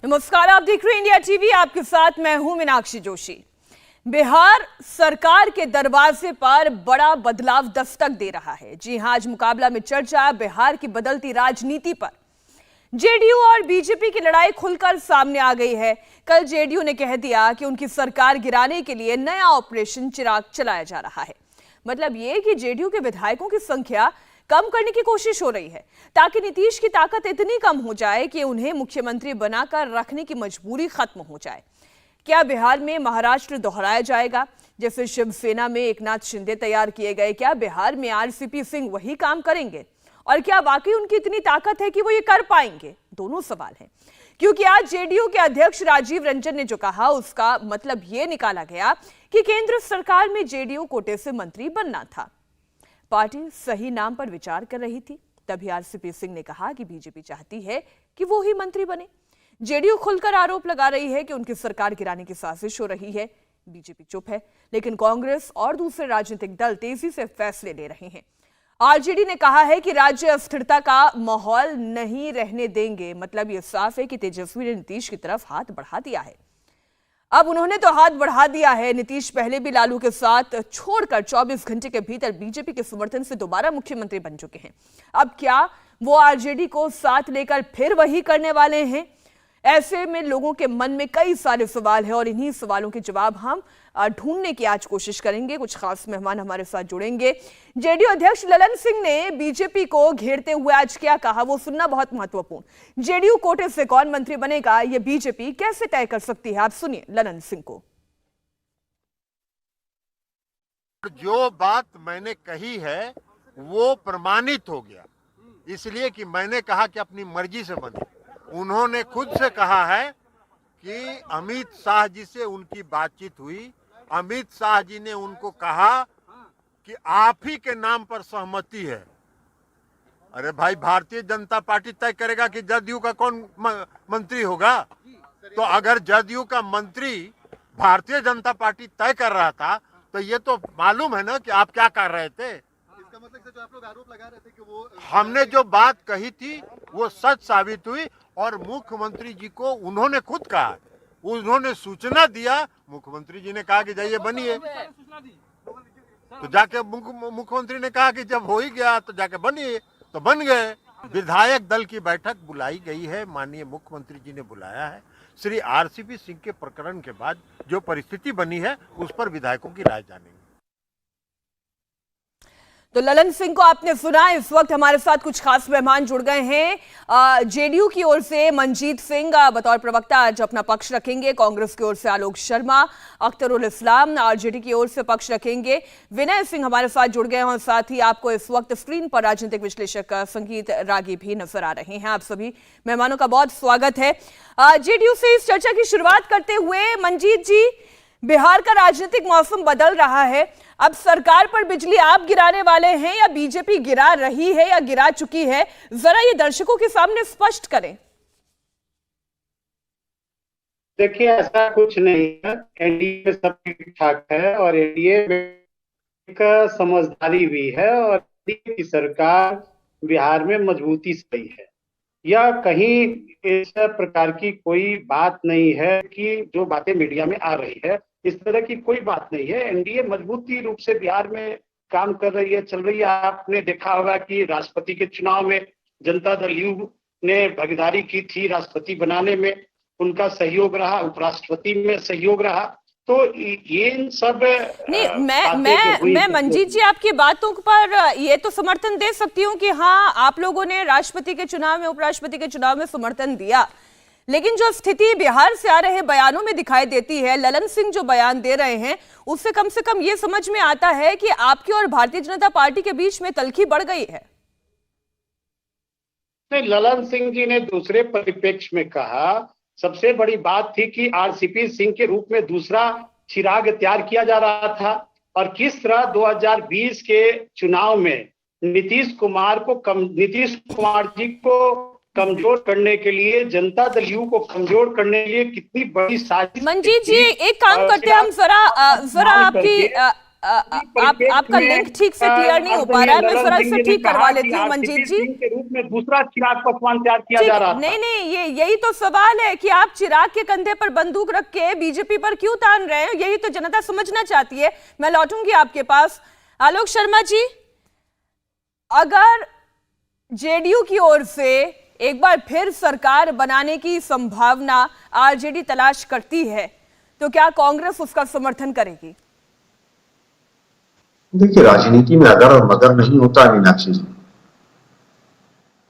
नमस्कार, आप देख रहे हैं इंडिया टीवी। आपके साथ मैं हूं मीनाक्षी जोशी। बिहार सरकार के दरवाजे पर बड़ा बदलाव दस्तक दे रहा है। जी हां, आज मुकाबला में चर्चा बिहार की बदलती राजनीति पर। जेडीयू और बीजेपी की लड़ाई खुलकर सामने आ गई है। कल जेडीयू ने कह दिया कि उनकी सरकार गिराने के लिए नया ऑपरेशन चिराग चलाया जा रहा है। मतलब ये कि जेडीयू के विधायकों की संख्या कम करने की कोशिश हो रही है ताकि नीतीश की ताकत इतनी कम हो जाए कि उन्हें मुख्यमंत्री बनाकर रखने की मजबूरी खत्म हो जाए। क्या बिहार में महाराष्ट्र दोहराया जाएगा जैसे शिवसेना में एकनाथ शिंदे तैयार किए गए? क्या बिहार में आरसीपी सिंह वही काम करेंगे और क्या वाकई उनकी इतनी ताकत है कि वो ये कर पाएंगे? दोनों सवाल हैं, क्योंकि आज जेडीयू के अध्यक्ष राजीव रंजन ने जो कहा उसका मतलब ये निकाला गया कि केंद्र सरकार में जेडीयू कोटे से मंत्री बनना था। पार्टी सही नाम पर विचार कर रही थी। तभी आरसीपी सिंह ने कहा कि बीजेपी चाहती है कि वो ही मंत्री बने। जेडीयू खुलकर आरोप लगा रही है कि उनकी सरकार गिराने की साजिश हो रही है। बीजेपी चुप है, लेकिन कांग्रेस और दूसरे राजनीतिक दल तेजी से फैसले ले रहे हैं। आरजेडी ने कहा है कि राज्य अस्थिरता का माहौल नहीं रहने देंगे। मतलब ये साफ है कि तेजस्वी ने नीतीश की तरफ हाथ बढ़ा दिया है। अब उन्होंने तो हाथ बढ़ा दिया है। नीतीश पहले भी लालू के साथ छोड़कर 24 घंटे के भीतर बीजेपी के समर्थन से दोबारा मुख्यमंत्री बन चुके हैं। अब क्या वो आरजेडी को साथ लेकर फिर वही करने वाले हैं? ऐसे में लोगों के मन में कई सारे सवाल हैं और इन्हीं सवालों के जवाब हम ढूंढने की आज कोशिश करेंगे। कुछ खास मेहमान हमारे साथ जुड़ेंगे। जेडीयू अध्यक्ष ललन सिंह ने बीजेपी को घेरते हुए आज क्या कहा, वो सुनना बहुत महत्वपूर्ण। जेडीयू कोटे से कौन मंत्री बनेगा, ये बीजेपी कैसे तय कर सकती है? आप सुनिए ललन सिंह को। जो बात मैंने कही है वो प्रमाणित हो गया, इसलिए कि मैंने कहा कि अपनी मर्जी से बने। उन्होंने खुद से कहा है कि अमित शाह जी से उनकी बातचीत हुई। अमित शाह जी ने उनको कहा कि आप ही के नाम पर सहमति है। अरे भाई, भारतीय जनता पार्टी तय करेगा कि जदयू का कौन मंत्री होगा? तो अगर जदयू का मंत्री भारतीय जनता पार्टी तय कर रहा था तो ये तो मालूम है ना कि आप क्या कर रहे थे। इसका मतलब से जो आप लोग आरोप लगा रहे थे कि वो हमने जो बात कही थी वो सच साबित हुई और मुख्यमंत्री जी को उन्होंने खुद कहा, उन्होंने सूचना दिया। मुख्यमंत्री जी ने कहा कि जाइए बनिए, तो जाके मुख्यमंत्री ने कहा कि जब हो ही गया तो जाके बनिए, तो बन गए। विधायक दल की बैठक बुलाई गई है, माननीय मुख्यमंत्री जी ने बुलाया है। श्री आरसीपी सिंह के प्रकरण के बाद जो परिस्थिति बनी है उस पर विधायकों की राय जानेंगे। तो ललन सिंह को आपने सुना। इस वक्त हमारे साथ कुछ खास मेहमान जुड़ गए हैं। जेडीयू की ओर से मंजीत सिंह बतौर प्रवक्ता आज अपना पक्ष रखेंगे। कांग्रेस की ओर से आलोक शर्मा, अख्तरुल इस्लाम, आरजेडी की ओर से पक्ष रखेंगे। विनय सिंह हमारे साथ जुड़ गए हैं और साथ ही आपको इस वक्त स्क्रीन पर राजनीतिक विश्लेषक संगीत रागी भी नजर आ रहे हैं। आप सभी मेहमानों का बहुत स्वागत है। जेडीयू से इस चर्चा की शुरुआत करते हुए मंजीत जी, बिहार का राजनीतिक मौसम बदल रहा है। अब सरकार पर बिजली आप गिराने वाले हैं या बीजेपी गिरा रही है या गिरा चुकी है? जरा ये दर्शकों के सामने स्पष्ट करें। देखिए, ऐसा कुछ नहीं है। एनडीए में सब ठीक ठाक है और एनडीए में का समझदारी भी है और एनडीए की सरकार बिहार में मजबूती से ही है। या कहीं इस प्रकार की कोई बात नहीं है कि जो बातें मीडिया में आ रही है, इस तरह की कोई बात नहीं है। एनडीए मजबूती रूप से बिहार में काम कर रही है, चल रही है। आपने देखा होगा कि राष्ट्रपति के चुनाव में जनता दल यू ने भागीदारी की थी, राष्ट्रपति बनाने में उनका सहयोग रहा, उपराष्ट्रपति में सहयोग रहा। तो ये सब नहीं, मैं मंजीत जी आपकी बातों पर ये तो समर्थन दे सकती हूँ कि हाँ, आप लोगों ने राष्ट्रपति के चुनाव में, उपराष्ट्रपति के चुनाव में समर्थन दिया, लेकिन जो स्थिति बिहार से आ रहे बयानों में दिखाई देती है, ललन सिंह जो बयान दे रहे हैं, उससे कम से कम ये समझ में आता है कि आपकी और भारतीय जनता पार्टी के बीच में तल्खी बढ़ गई है। नहीं, ललन सिंह जी ने दूसरे परिप्रेक्ष्य में कहा। सबसे बड़ी बात थी कि आरसीपी सिंह के रूप में दूसरा चिराग तैयार किया जा रहा था और किस तरह 2020 के चुनाव में नीतीश कुमार जी को कमजोर करने के लिए, जनता दल यू को कमजोर करने के लिए कितनी बड़ी साजिश। मंजीत जी, एक काम करते हैं हम, जरा आपकी आपका लिंक ठीक से क्लियर नहीं हो पा रहा है। मैं जरा इसे ठीक करवा लेती हूँ मंजीत जी के रूप में दूसरा चिराग पासवान तैयार किया जा रहा था। नहीं, यही तो सवाल है कि आप चिराग के कंधे पर बंदूक रख के बीजेपी पर क्यों तान रहे हैं, यही तो जनता समझना चाहती है। मैं लौटूंगी आपके पास। आलोक शर्मा जी, अगर जेडीयू की ओर से एक बार फिर सरकार बनाने की संभावना आरजेडी तलाश करती है तो क्या कांग्रेस उसका समर्थन करेगी? देखिए, राजनीति में अगर और मगर नहीं होता मीनाक्षी जी।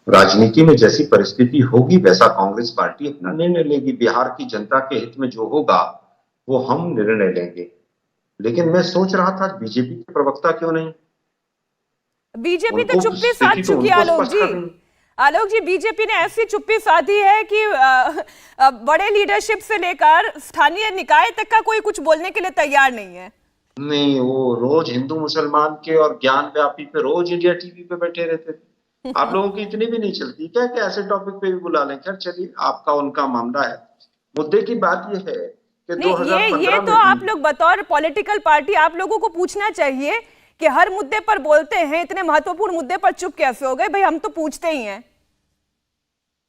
राजनीति में जैसी परिस्थिति होगी वैसा कांग्रेस पार्टी अपना निर्णय लेगी। बिहार की जनता के हित में जो होगा वो हम निर्णय लेंगे। लेकिन मैं सोच रहा था बीजेपी के प्रवक्ता क्यों नहीं? बीजेपी तो चुप्पी साध चुकी है आलोक जी, बीजेपी ने ऐसी चुप्पी साधी है कि बड़े लीडरशिप से लेकर स्थानीय निकाय तक का कोई कुछ बोलने के लिए तैयार नहीं है। नहीं, वो रोज हिंदू मुसलमान के और ज्ञान व्यापी पे रोज इंडिया टीवी पे बैठे रहते थे। आप लोगों की इतनी भी नहीं चलती क्या कि ऐसे टॉपिक पे भी बुला लें? खैर चलिए, आपका उनका मामला है। मुद्दे की बात ये है कि 2015 ये तो आप लोग बतौर पॉलिटिकल पार्टी आप लोगों को पूछना चाहिए कि हर मुद्दे पर बोलते हैं, इतने महत्वपूर्ण मुद्दे पर चुप कैसे हो गए? भाई हम तो पूछते ही हैं।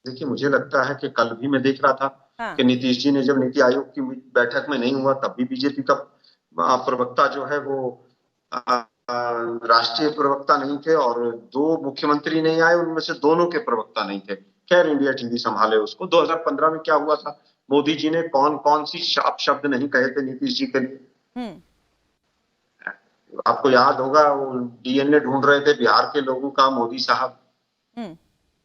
देखिए, मुझे लगता है कि कल भी मैं देख रहा था कि नीतीश जी ने जब नीति आयोग की बैठक में नहीं हुआ तब भी बीजेपी का प्रवक्ता जो है वो राष्ट्रीय प्रवक्ता नहीं थे और 2 मुख्यमंत्री नहीं आए, उनमें से दोनों के प्रवक्ता नहीं थे। खैर इंडिया टीवी संभाले उसको। 2015 में क्या हुआ था, मोदी जी ने कौन कौन सी शब्द नहीं कहे थे नीतीश जी के लिए? आपको याद होगा, वो डीएनए ढूंढ रहे थे बिहार के लोगों का मोदी साहब,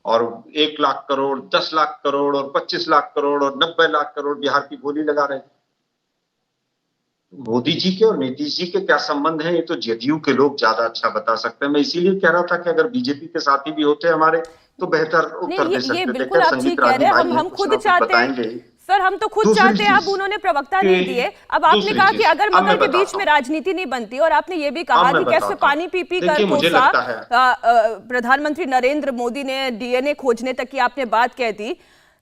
और 1 लाख करोड़, 10 लाख करोड़ और 25 लाख करोड़ और 90 लाख करोड़ बिहार की बोली लगा रहे थे। मोदी जी के और नीतीश जी के क्या संबंध है, ये तो जदयू के लोग ज्यादा अच्छा बता सकते हैं। मैं इसीलिए कह रहा था कि अगर बीजेपी के साथी भी होते हमारे तो बेहतर उत्तर दे सकते थे। बिल्कुल आप ठीक कह रहे हैं, हम खुद चाहते हैं सर, हम तो खुद चाहते हैं। अब उन्होंने प्रवक्ता नहीं दिए। अब आपने कहा कि अगर मगर के बीच में राजनीति नहीं बनती, और आपने ये भी कहा कि कैसे पानी पी पी कर कोसा प्रधानमंत्री नरेंद्र मोदी ने डीएनए खोजने तक की आपने बात कह दी।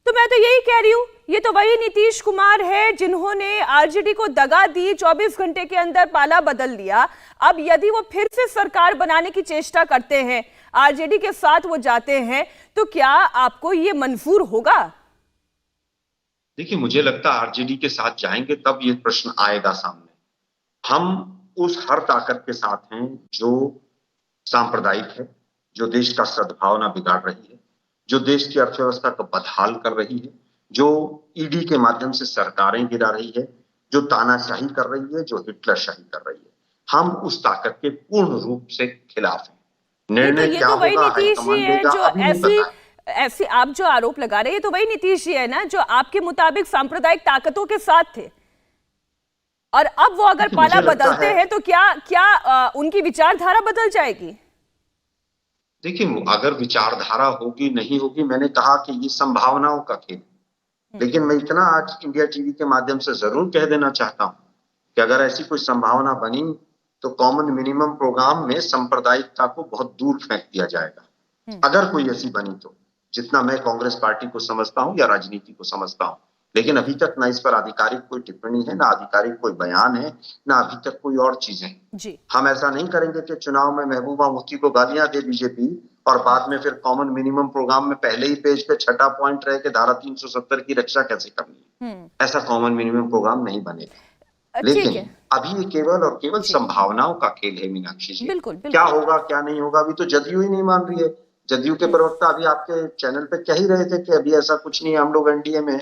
तो मैं तो यही कह रही हूँ, ये तो वही नीतीश कुमार है जिन्होंने आरजेडी को दगा दी, 24 घंटे के अंदर पाला बदल लिया। अब यदि वो फिर से सरकार बनाने की चेष्टा करते हैं, आरजेडी के साथ वो जाते हैं, तो क्या आपको ये मंजूर होगा? देखिए, मुझे लगता है आरजेडी के साथ जाएंगे तब ये प्रश्न आएगा सामने। हम उस हर ताकत के साथ हैं जो सांप्रदायिक है, जो देश का सद्भावना बिगाड़ रही है, जो देश की अर्थव्यवस्था को बदहाल कर रही है, जो ईडी के माध्यम से सरकारें गिरा रही है, जो तानाशाही कर रही है, जो हिटलरशाही कर रही है। हम उस ताकत के पूर्ण रूप से खिलाफ हैं। निर्णय क्या होगा हाईकमान लेगा, अभी नहीं पता है। ऐसी आप जो आरोप लगा रहे हैं तो वही नीतीश जी है ना जो आपके मुताबिक सांप्रदायिक ताकतों के साथ थे, और अब वो अगर पाला बदलते हैं तो क्या उनकी विचारधारा बदल जाएगी? देखिए, अगर विचारधारा होगी नहीं होगी, मैंने कहा कि ये संभावनाओं का खेल। लेकिन मैं इतना आज इंडिया टीवी के माध्यम से जरूर कह देना चाहता हूं कि अगर ऐसी कोई संभावना बनी तो कॉमन मिनिमम प्रोग्राम में सांप्रदायिकता को बहुत दूर फेंक दिया जाएगा। अगर कोई ऐसी बनी तो, जितना मैं कांग्रेस पार्टी को समझता हूं या राजनीति को समझता हूं। लेकिन अभी तक ना इस पर आधिकारिक कोई टिप्पणी है, ना आधिकारिक कोई बयान है, ना अभी तक कोई और चीजें जी। हम ऐसा नहीं करेंगे कि चुनाव में महबूबा मुफ्ती को गालियां दे बीजेपी और बाद में फिर कॉमन मिनिमम प्रोग्राम में पहले ही पेज पे छठा पॉइंट रहे कि धारा 370 की रक्षा कैसे करनी है। ऐसा कॉमन मिनिमम प्रोग्राम नहीं बनेगा। लेकिन अभी ये केवल और केवल संभावनाओं का खेल है मीनाक्षी जी। क्या होगा क्या नहीं होगा अभी तो जदयू ही नहीं मान रही है। जदयू के प्रवक्ता अभी आपके चैनल पे कह ही रहे थे कि अभी ऐसा कुछ नहीं है, हम लोग एनडीए में।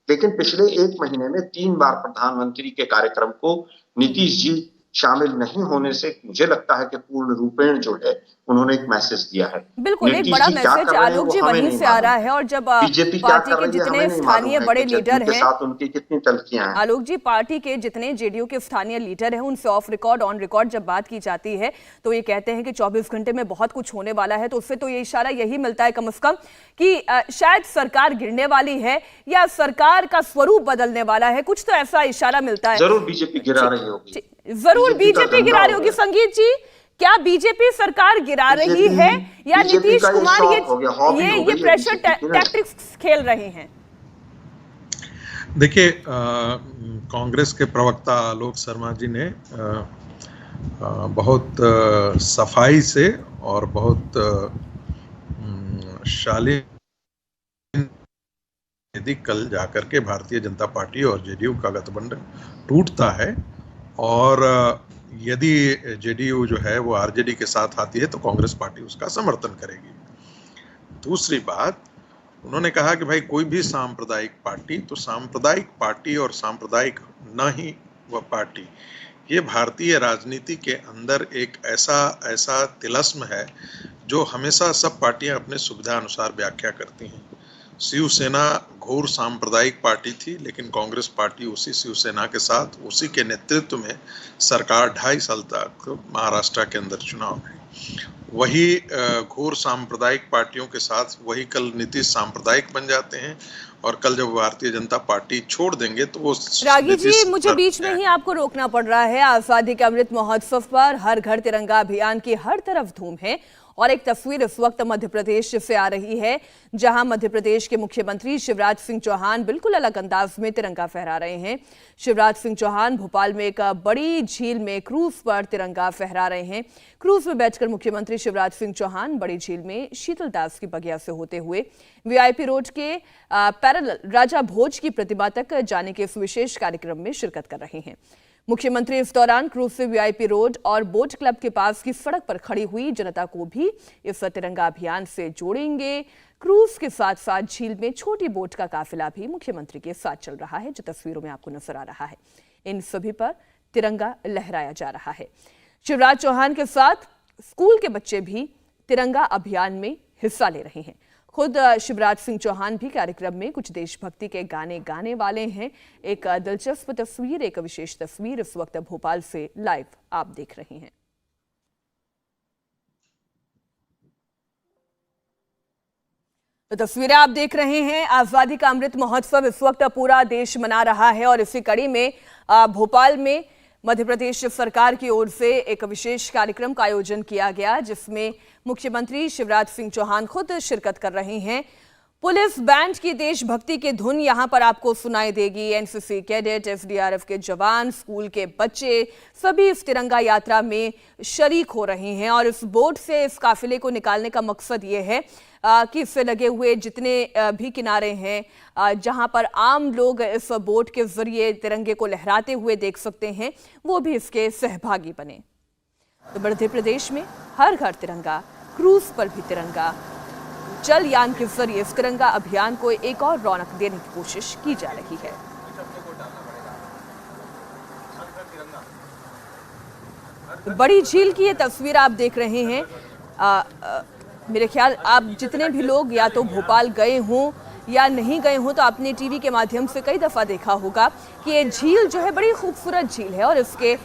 लेकिन पिछले 1 महीने में 3 बार प्रधानमंत्री के कार्यक्रम को नीतीश जी शामिल नहीं होने से मुझे लगता है कि पूर्ण रूपेण जो है उन्होंने एक मैसेज दिया है। बिल्कुल एक बड़ा मैसेज आलोक जी वहीं से आ रहा है। और जब बीजेपी पार्टी के जितने स्थानीय बड़े लीडर हैं, साथ उनकी कितनी तलखियां हैं। आलोक जी, पार्टी के जितने जेडीयू के स्थानीय लीडर हैं उनसे ऑफ रिकॉर्ड ऑन रिकॉर्ड जब बात की जाती है तो ये कहते हैं कि 24 घंटे में बहुत कुछ होने वाला है। तो उससे तो ये इशारा यही मिलता है कम से कम कि शायद सरकार गिरने वाली है या सरकार का स्वरूप बदलने वाला है। कुछ तो ऐसा इशारा मिलता है। जरूर बीजेपी गिरा रही होगी, जरूर बीजेपी गिरा रही होगी। संगीत जी, क्या बीजेपी सरकार गिरा रही है या नीतीश कुमार ये प्रेशर टैक्टिक्स खेल रहे हैं? देखिए, कांग्रेस के प्रवक्ता आलोक शर्मा जी ने बहुत सफाई से और बहुत शालीन यदि कल जाकर के भारतीय जनता पार्टी और जेडीयू का गठबंधन टूटता है और यदि जेडीयू जो है वो आरजेडी के साथ आती है तो कांग्रेस पार्टी उसका समर्थन करेगी। दूसरी बात, उन्होंने कहा कि भाई कोई भी सांप्रदायिक पार्टी, तो सांप्रदायिक पार्टी और सांप्रदायिक न ही वह पार्टी, ये भारतीय राजनीति के अंदर एक ऐसा तिलस्म है जो हमेशा सब पार्टियां अपने सुविधा अनुसार व्याख्या करती हैं। शिवसेना घोर सांप्रदायिक पार्टी थी, लेकिन कांग्रेस पार्टी उसी शिवसेना के साथ, उसी के नेतृत्व में सरकार 2.5 साल तक महाराष्ट्र के अंदर चुनाव रही। वही घोर सांप्रदायिक पार्टियों के साथ वही कल नीतीश सांप्रदायिक बन जाते हैं और कल जब भारतीय जनता पार्टी छोड़ देंगे तो वो रागी जी, मुझे बीच में ही आपको रोकना पड़ रहा है। आजादी के अमृत महोत्सव पर हर घर तिरंगा अभियान की हर तरफ धूम है और एक तस्वीर इस वक्त मध्य प्रदेश से आ रही है, जहां मध्य प्रदेश के मुख्यमंत्री शिवराज सिंह चौहान बिल्कुल अलग अंदाज में तिरंगा फहरा रहे हैं। शिवराज सिंह चौहान भोपाल में एक बड़ी झील में क्रूज पर तिरंगा फहरा रहे हैं। क्रूज में बैठकर मुख्यमंत्री शिवराज सिंह चौहान बड़ी झील में शीतल दास की बगिया से होते हुए वीआईपी रोड के पैरेलल राजा भोज की प्रतिमा तक जाने के इस विशेष कार्यक्रम में शिरकत कर रहे हैं। मुख्यमंत्री इस दौरान क्रूज से वीआईपी रोड और बोट क्लब के पास की सड़क पर खड़ी हुई जनता को भी इस तिरंगा अभियान से जोड़ेंगे। क्रूज के साथ साथ झील में छोटी बोट का काफिला भी मुख्यमंत्री के साथ चल रहा है, जो तस्वीरों में आपको नजर आ रहा है। इन सभी पर तिरंगा लहराया जा रहा है। शिवराज चौहान के साथ स्कूल के बच्चे भी तिरंगा अभियान में हिस्सा ले रहे हैं। खुद शिवराज सिंह चौहान भी कार्यक्रम में कुछ देशभक्ति के गाने गाने वाले हैं। एक दिलचस्प तस्वीर, एक विशेष तस्वीर इस वक्त भोपाल से लाइव आप देख रहे हैं। तो तस्वीरें आप देख रहे हैं। आजादी का अमृत महोत्सव इस वक्त पूरा देश मना रहा है और इसी कड़ी में भोपाल में मध्य प्रदेश सरकार की ओर से एक विशेष कार्यक्रम का आयोजन किया गया, जिसमें मुख्यमंत्री शिवराज सिंह चौहान खुद शिरकत कर रहे हैं। पुलिस बैंड की देशभक्ति की धुन यहां पर आपको सुनाई देगी। एनसीसी कैडेट, एसडीआरएफ के जवान, स्कूल के बच्चे सभी इस तिरंगा यात्रा में शरीक हो रहे हैं और इस बोट से इस काफिले को निकालने का मकसद ये है कि इससे लगे हुए जितने भी किनारे हैं जहां पर आम लोग इस बोट के जरिए तिरंगे को लहराते हुए देख सकते हैं, वो भी इसके सहभागी बने। तो मध्य प्रदेश में हर घर तिरंगा, क्रूज पर भी तिरंगा, जलयान के जरिए इस तिरंगा अभियान को एक और रौनक देने की कोशिश की जा रही है। तो बड़ी झील की ये तस्वीर आप देख रहे हैं। मेरे ख्याल आप जितने भी लोग या तो भोपाल गए हों या नहीं गए हों तो आपने टीवी के माध्यम से कई दफ़ा देखा होगा कि ये झील जो है बड़ी खूबसूरत झील है और इसके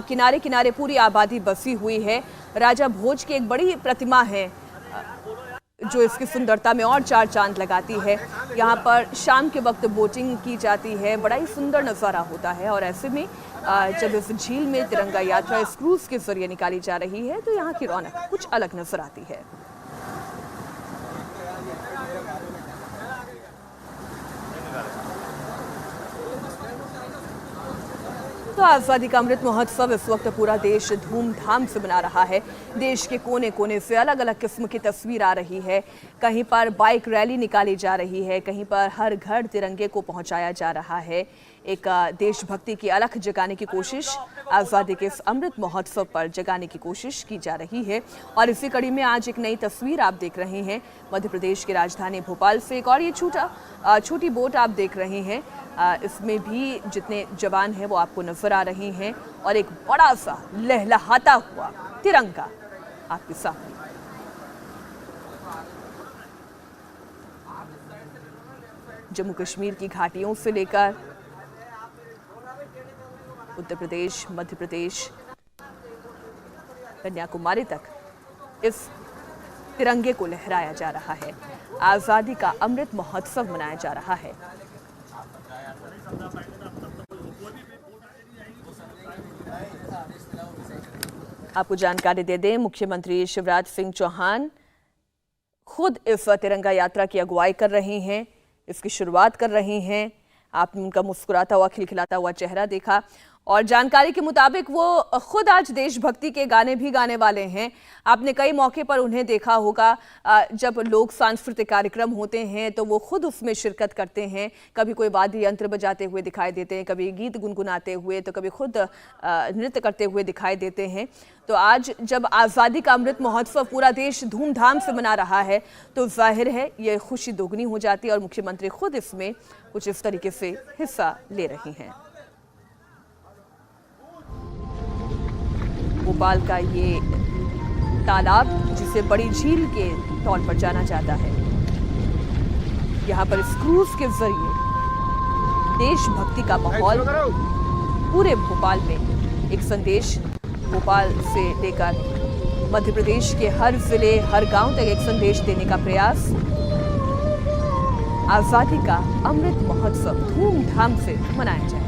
किनारे किनारे पूरी आबादी बसी हुई है। राजा भोज की एक बड़ी प्रतिमा है जो इसकी सुंदरता में और चार चांद लगाती है। यहाँ पर शाम के वक्त बोटिंग की जाती है, बड़ा ही सुंदर नज़ारा होता है और ऐसे में जब इस झील में तिरंगा यात्रा इस क्रूज के जरिए निकाली जा रही है तो यहाँ की रौनक कुछ अलग नजर आती है। तो आजादी का अमृत महोत्सव इस वक्त पूरा देश धूमधाम से मना रहा है। देश के कोने कोने से अलग अलग किस्म की तस्वीर आ रही है। कहीं पर बाइक रैली निकाली जा रही है, कहीं पर हर घर तिरंगे को पहुंचाया जा रहा है। एक देशभक्ति की अलख जगाने की कोशिश आज़ादी के इस अमृत महोत्सव पर जगाने की कोशिश की जा रही है। और इसी कड़ी में आज एक नई तस्वीर आप देख रहे हैं मध्य प्रदेश की राजधानी भोपाल से। एक और ये छोटी बोट आप देख रहे हैं, इसमें भी जितने जवान हैं वो आपको नजर आ रहे हैं और एक बड़ा सा लहलहाता हुआ तिरंगा आपके सामने। जम्मू कश्मीर की घाटियों से लेकर उत्तर प्रदेश, मध्य प्रदेश, कन्याकुमारी तक इस तिरंगे को लहराया जा रहा है। आजादी का अमृत महोत्सव मनाया जा रहा है। आपको जानकारी दे दें, मुख्यमंत्री शिवराज सिंह चौहान खुद इस तिरंगा यात्रा की अगुवाई कर रहे हैं, इसकी शुरुआत कर रहे हैं। आपने उनका मुस्कुराता हुआ, खिलखिलाता हुआ चेहरा देखा और जानकारी के मुताबिक वो खुद आज देशभक्ति के गाने भी गाने वाले हैं। आपने कई मौके पर उन्हें देखा होगा, जब लोग सांस्कृतिक कार्यक्रम होते हैं तो वो खुद उसमें शिरकत करते हैं। कभी कोई वाद्य यंत्र बजाते हुए दिखाई देते हैं, कभी गीत गुनगुनाते हुए, तो कभी खुद नृत्य करते हुए दिखाई देते हैं। तो आज जब आज़ादी का अमृत महोत्सव पूरा देश धूमधाम से मना रहा है तो जाहिर है ये खुशी दोगुनी हो जाती है और मुख्यमंत्री खुद इसमें कुछ इस तरीके से हिस्सा ले रही हैं। भोपाल का ये तालाब, जिसे बड़ी झील के तौर पर जाना जाता है, यहाँ पर इस क्रूज के जरिए देशभक्ति का माहौल पूरे भोपाल में एक संदेश, भोपाल से लेकर मध्य प्रदेश के हर जिले हर गांव तक एक संदेश देने का प्रयास। आजादी का अमृत महोत्सव धूमधाम से मनाया जाए।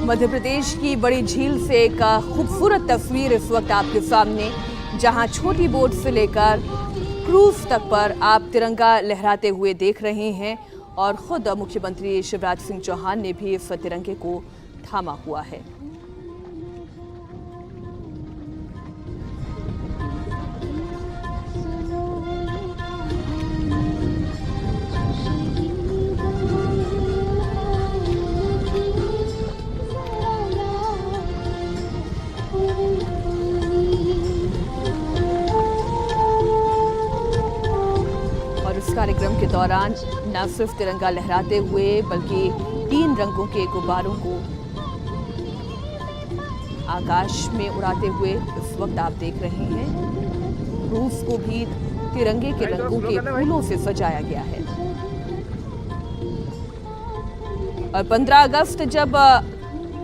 मध्य प्रदेश की बड़ी झील से एक खूबसूरत तस्वीर इस वक्त आपके सामने, जहां छोटी बोट से लेकर क्रूज तक पर आप तिरंगा लहराते हुए देख रहे हैं और खुद मुख्यमंत्री शिवराज सिंह चौहान ने भी इस तिरंगे को थामा हुआ है। कार्यक्रम के दौरान न सिर्फ तिरंगा लहराते हुए बल्कि 3 रंगों के गुब्बारों को आकाश में उड़ाते हुए इस वक्त आप देख रहे हैं। क्रूज को भी तिरंगे के रंगों के फूलों से सजाया गया है। और 15 अगस्त जब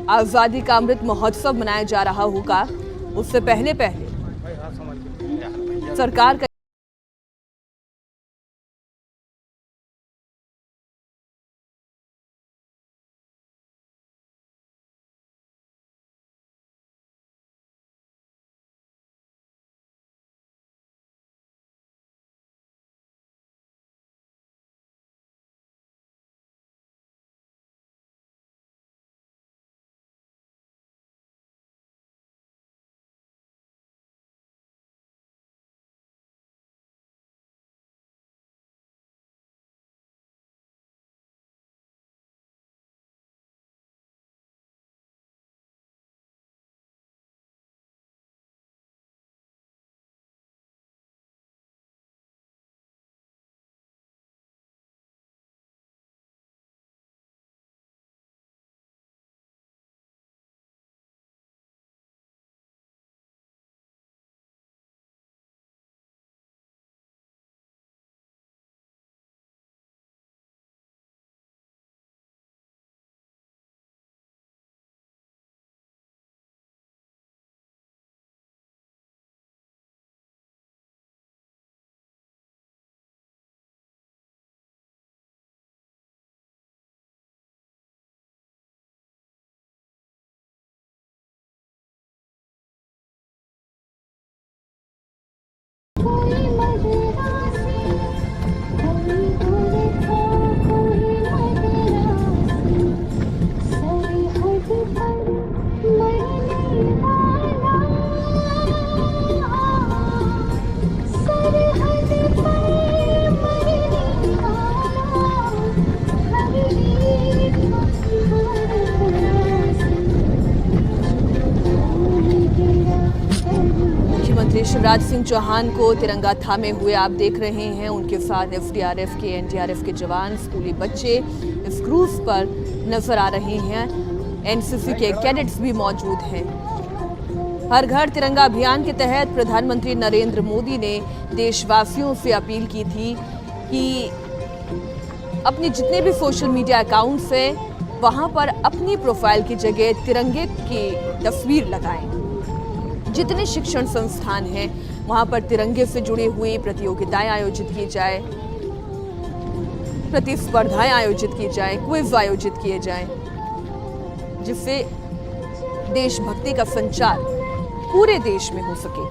आजादी का अमृत महोत्सव मनाया जा रहा होगा, उससे पहले सरकार का शिवराज सिंह चौहान को तिरंगा थामे हुए आप देख रहे हैं। उनके साथ एसडीआरएफ के, एनडीआरएफ के जवान, स्कूली बच्चे इस क्रूज पर नजर आ रहे हैं। एनसीसी के कैडेट्स भी मौजूद हैं। हर घर तिरंगा अभियान के तहत प्रधानमंत्री नरेंद्र मोदी ने देशवासियों से अपील की थी कि अपने जितने भी सोशल मीडिया अकाउंट्स हैं वहां पर अपनी प्रोफाइल की जगह तिरंगे की तस्वीर लगाएं। जितने शिक्षण संस्थान हैं वहां पर तिरंगे से जुड़ी हुई प्रतियोगिताएं आयोजित की जाए, प्रतिस्पर्धाएं आयोजित की जाए, क्विज आयोजित किए जाएं, जिससे देशभक्ति का संचार पूरे देश में हो सके।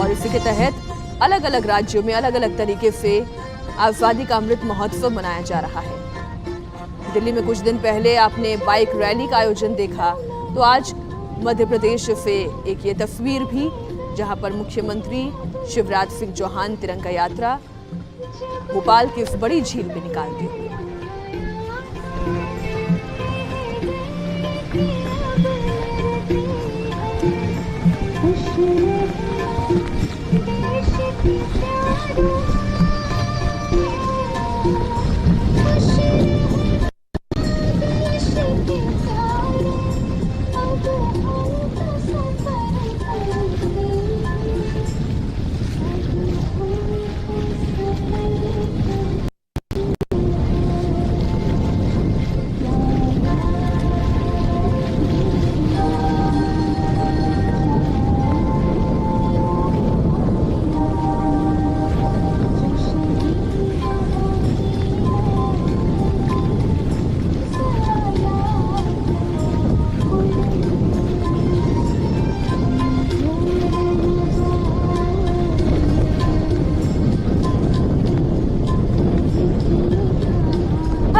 और इसी के तहत अलग अलग राज्यों में अलग अलग तरीके से आजादी का अमृत महोत्सव मनाया जा रहा है। दिल्ली में कुछ दिन पहले आपने बाइक रैली का आयोजन देखा, तो आज मध्य प्रदेश से एक ये तस्वीर भी, जहां पर मुख्यमंत्री शिवराज सिंह चौहान तिरंगा यात्रा भोपाल की इस बड़ी झील में निकालते हुए।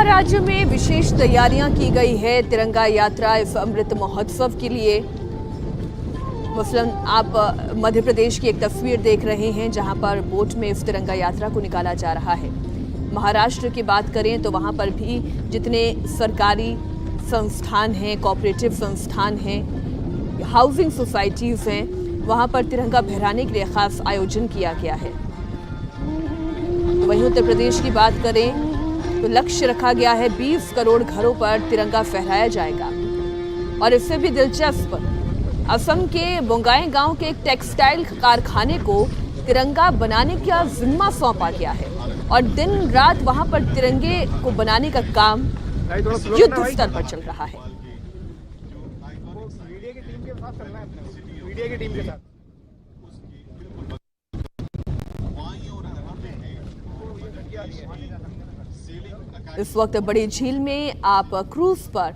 राज्य में विशेष तैयारियां की गई है तिरंगा यात्रा इस अमृत महोत्सव के लिए। मसलन आप मध्य प्रदेश की एक तस्वीर देख रहे हैं जहां पर बोट में इस तिरंगा यात्रा को निकाला जा रहा है। महाराष्ट्र की बात करें तो वहां पर भी जितने सरकारी संस्थान हैं, कोऑपरेटिव संस्थान हैं, हाउसिंग सोसाइटीज हैं, वहां पर तिरंगा फहराने के लिए खास आयोजन किया गया है। वहीं उत्तर प्रदेश की बात करें तो लक्ष्य रखा गया है 20 करोड़ घरों पर तिरंगा फहराया जाएगा। और इससे भी दिलचस्प, असम के बोंगाई गांव के एक टेक्सटाइल कारखाने को तिरंगा बनाने का जिम्मा सौंपा गया है और दिन रात वहां पर तिरंगे को बनाने का काम युद्ध स्तर पर चल रहा है। इस वक्त बड़ी झील में आप क्रूज पर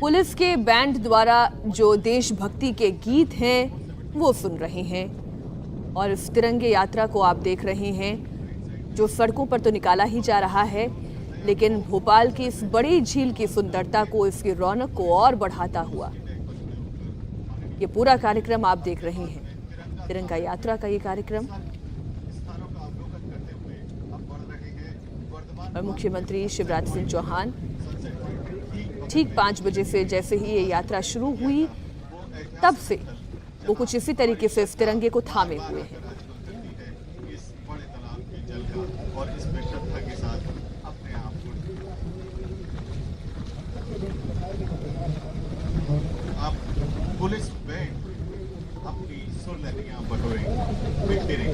पुलिस के बैंड द्वारा जो देशभक्ति के गीत हैं वो सुन रहे हैं और इस तिरंगे यात्रा को आप देख रहे हैं जो सड़कों पर तो निकाला ही जा रहा है, लेकिन भोपाल की इस बड़ी झील की सुंदरता को, इसकी रौनक को और बढ़ाता हुआ ये पूरा कार्यक्रम आप देख रहे हैं। तिरंगा यात्रा का ये कार्यक्रम और मुख्यमंत्री शिवराज सिंह चौहान ठीक 5 बजे से जैसे ही ये यात्रा शुरू हुई तब से वो कुछ इसी तरीके से इस तिरंगे को थामे हुए हैं। पुलिस बैंड अपनी सुरलियां बटोरेंगे, बिखरेंगे।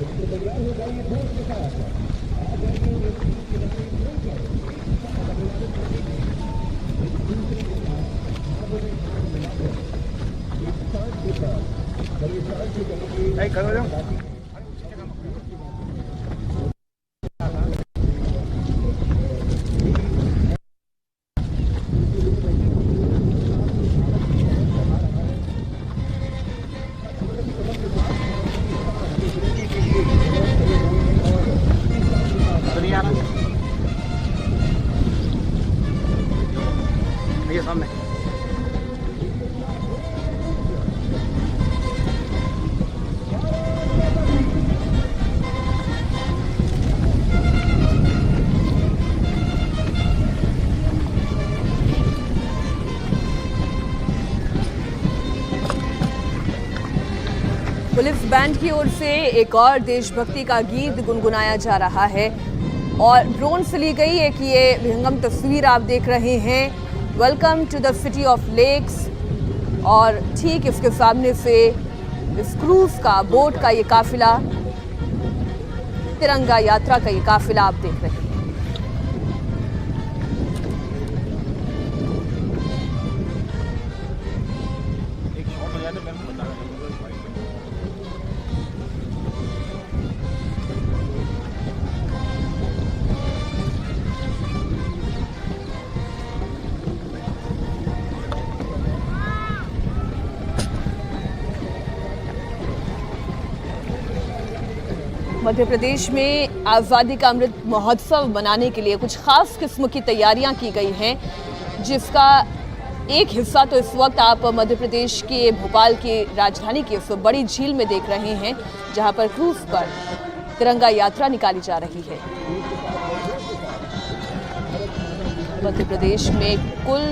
ये सामने पुलिस बैंड की ओर से एक और देशभक्ति का गीत गुनगुनाया जा रहा है और ड्रोन से ली गई एक ये विहंगम तस्वीर आप देख रहे हैं। Welcome to the city of lakes, और ठीक इसके सामने से इस क्रूज का, बोट का ये काफिला, तिरंगा यात्रा का ये काफिला आप देख रहे हैं। मध्य प्रदेश में आज़ादी का अमृत महोत्सव मनाने के लिए कुछ खास किस्म की तैयारियां की गई हैं, जिसका एक हिस्सा तो इस वक्त आप मध्य प्रदेश के भोपाल की राजधानी की उस बड़ी झील में देख रहे हैं, जहां पर क्रूज पर तिरंगा यात्रा निकाली जा रही है। मध्य प्रदेश में कुल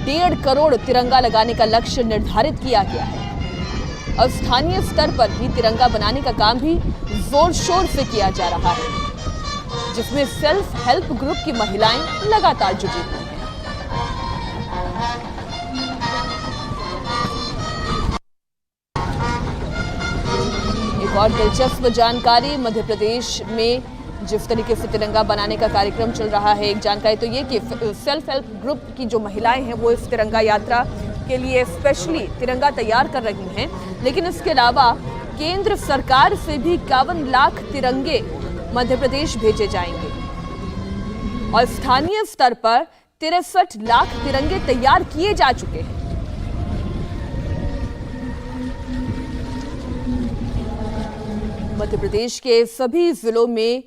1.5 करोड़ तिरंगा लगाने का लक्ष्य निर्धारित किया गया है और स्थानीय स्तर पर भी तिरंगा बनाने का काम भी जोर शोर से किया जा रहा है, जिसमें सेल्फ हेल्प ग्रुप की महिलाएं लगातार जुटी हुई हैं। एक और दिलचस्प जानकारी, मध्य प्रदेश में जिस तरीके से तिरंगा बनाने का कार्यक्रम चल रहा है, एक जानकारी तो ये कि सेल्फ हेल्प ग्रुप की जो महिलाएं हैं वो इस तिरंगा यात्रा के लिए स्पेशली तिरंगा तैयार कर रही हैं, लेकिन इसके अलावा केंद्र सरकार से भी 51 लाख तिरंगे मध्य प्रदेश भेजे जाएंगे और स्थानीय स्तर पर 63 लाख तिरंगे तैयार किए जा चुके हैं। मध्य प्रदेश के सभी जिलों में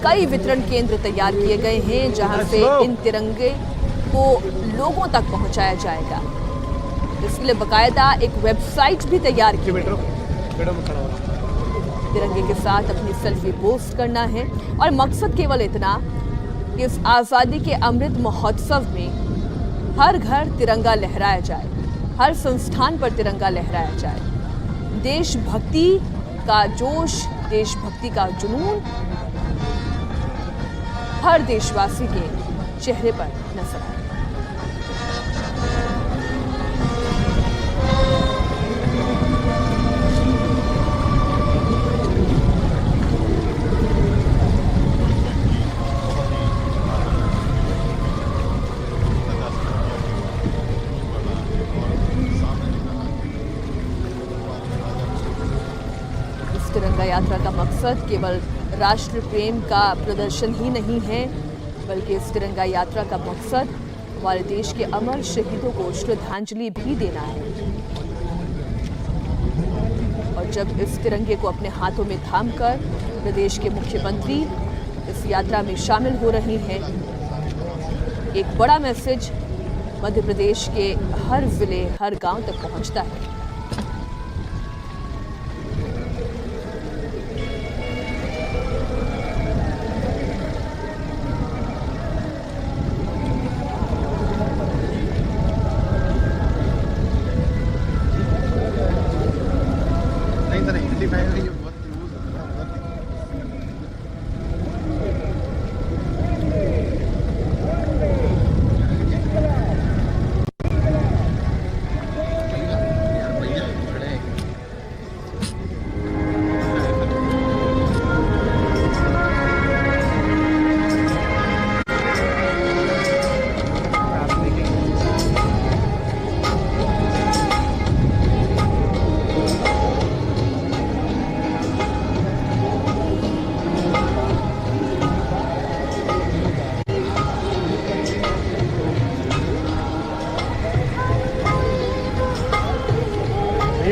कई वितरण केंद्र तैयार किए गए हैं, जहां से इन तिरंगे को लोगों तक पहुंचाया जाएगा। इसके लिए बाकायदा एक वेबसाइट भी तैयार की है। तिरंगे के साथ अपनी सेल्फी पोस्ट करना है और मकसद केवल इतना कि इस आज़ादी के अमृत महोत्सव में हर घर तिरंगा लहराया जाए, हर संस्थान पर तिरंगा लहराया जाए। देशभक्ति का जोश, देशभक्ति का जुनून हर देशवासी के चेहरे पर नजर आए। तिरंगा यात्रा का मकसद केवल राष्ट्र प्रेम का प्रदर्शन ही नहीं है, बल्कि इस तिरंगा यात्रा का मकसद हमारे देश के अमर शहीदों को श्रद्धांजलि भी देना है। और जब इस तिरंगे को अपने हाथों में थामकर प्रदेश के मुख्यमंत्री इस यात्रा में शामिल हो रहे हैं, एक बड़ा मैसेज मध्य प्रदेश के हर जिले, हर गांव तक पहुंचता है।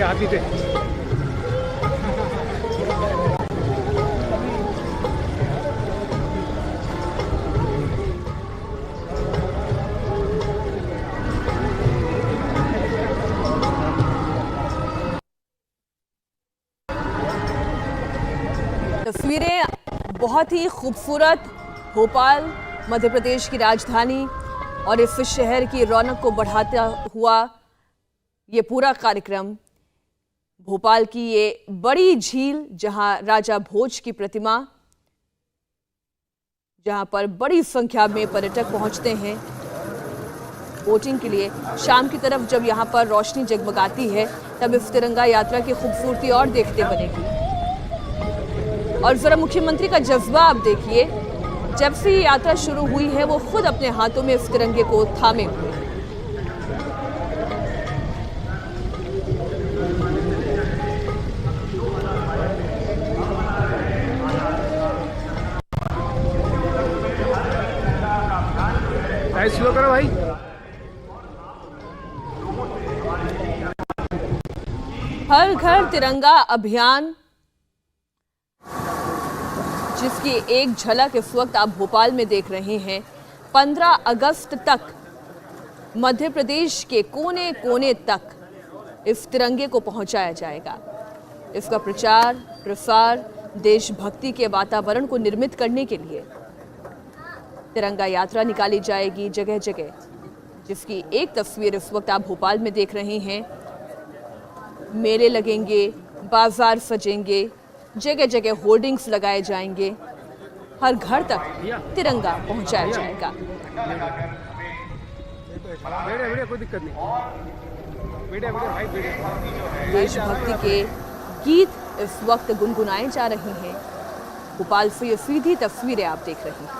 आती थे। तस्वीरें बहुत ही खूबसूरत, भोपाल मध्य प्रदेश की राजधानी और इस शहर की रौनक को बढ़ाता हुआ ये पूरा कार्यक्रम भोपाल की ये बड़ी झील, जहां राजा भोज की प्रतिमा, जहां पर बड़ी संख्या में पर्यटक पहुंचते हैं बोटिंग के लिए। शाम की तरफ जब यहां पर रोशनी जगमगाती है तब इस तिरंगा यात्रा की खूबसूरती और देखते बनेगी। और जरा मुख्यमंत्री का जज्बा आप देखिए, जब से ये यात्रा शुरू हुई है वो खुद अपने हाथों में इस तिरंगे को थामे हुए। स्लो करो भाई। हर घर तिरंगा अभियान, जिसकी एक झलक इस वक्त आप भोपाल में देख रहे हैं। 15 अगस्त तक मध्य प्रदेश के कोने कोने तक इस तिरंगे को पहुंचाया जाएगा। इसका प्रचार प्रसार देशभक्ति के वातावरण को निर्मित करने के लिए तिरंगा यात्रा निकाली जाएगी जगह जगह, जिसकी एक तस्वीर इस वक्त आप भोपाल में देख रहे हैं। मेले लगेंगे, बाजार सजेंगे, जगह जगह होर्डिंग्स लगाए जाएंगे, हर घर तक तिरंगा पहुंचाया जाएगा। कोई दिक्कत नहीं। देशभक्ति के गीत इस वक्त गुनगुनाए जा रहे हैं। भोपाल से ये सीधी तस्वीरें आप देख रहे हैं।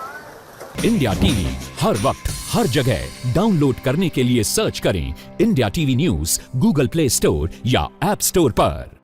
इंडिया टीवी हर वक्त हर जगह डाउनलोड करने के लिए सर्च करें India TV news Google play store या ऐप स्टोर पर।